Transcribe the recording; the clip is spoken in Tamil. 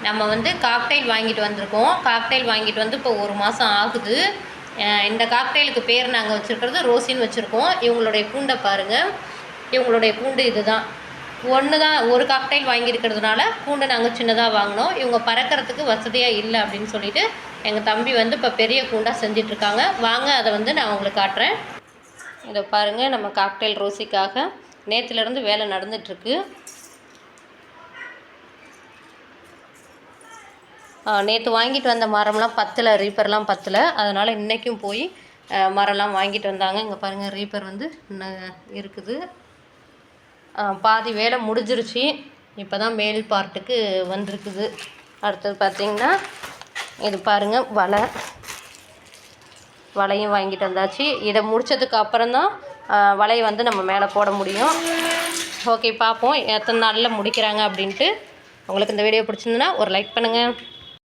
நம்ம வந்து காக்டெயில் வாங்கிட்டு வந்திருக்கோம். காக்டெயில் வாங்கிட்டு வந்து இப்போ 1 மாதம் ஆகுது. இந்த காக்டெயிலுக்கு பேர் நாங்கள் வச்சுருக்கிறது ரோஸின்னு வச்சுருக்கோம். இவங்களுடைய கூண்டை பாருங்கள். இவங்களுடைய கூண்டு இது தான். ஒரு காக்டெயில் வாங்கியிருக்கிறதுனால கூண்டை நாங்கள் சின்னதாக வாங்கினோம். இவங்க பறக்கிறதுக்கு வசதியாக இல்லை அப்படின்னு சொல்லிட்டு எங்கள் தம்பி வந்து இப்போ பெரிய கூண்டாக செஞ்சிட்ருக்காங்க. வாங்க அதை வந்து நான் உங்களுக்கு காட்டுறேன். இதை பாருங்கள், நம்ம காக்டெயில் ரோஸிக்காக நேற்றுலேருந்து வேலை நடந்துகிட்ருக்கு. நேற்று வாங்கிட்டு வந்த மரம்லாம் பத்தலை, ரீப்பர்லாம் பத்தலை. அதனால் இன்றைக்கும் போய் மரம்லாம் வாங்கிட்டு வந்தாங்க. இங்கே பாருங்கள், ரீப்பர் வந்து இருக்குது. பாதி வேலை முடிஞ்சிருச்சு. இப்போ தான் மேல் பார்ட்டுக்கு வந்திருக்குது. அடுத்தது பார்த்திங்கன்னா இது பாருங்கள், வலையும் வாங்கிட்டு வந்தாச்சு. இதை முடித்ததுக்கு அப்புறம்தான் வலையை வந்து நம்ம மேலே போட முடியும். ஓகே, பார்ப்போம் எத்தனை நாளில் முடிக்கிறாங்க அப்படின்ட்டு. உங்களுக்கு இந்த வீடியோ பிடிச்சிருந்துன்னா ஒரு லைக் பண்ணுங்கள்.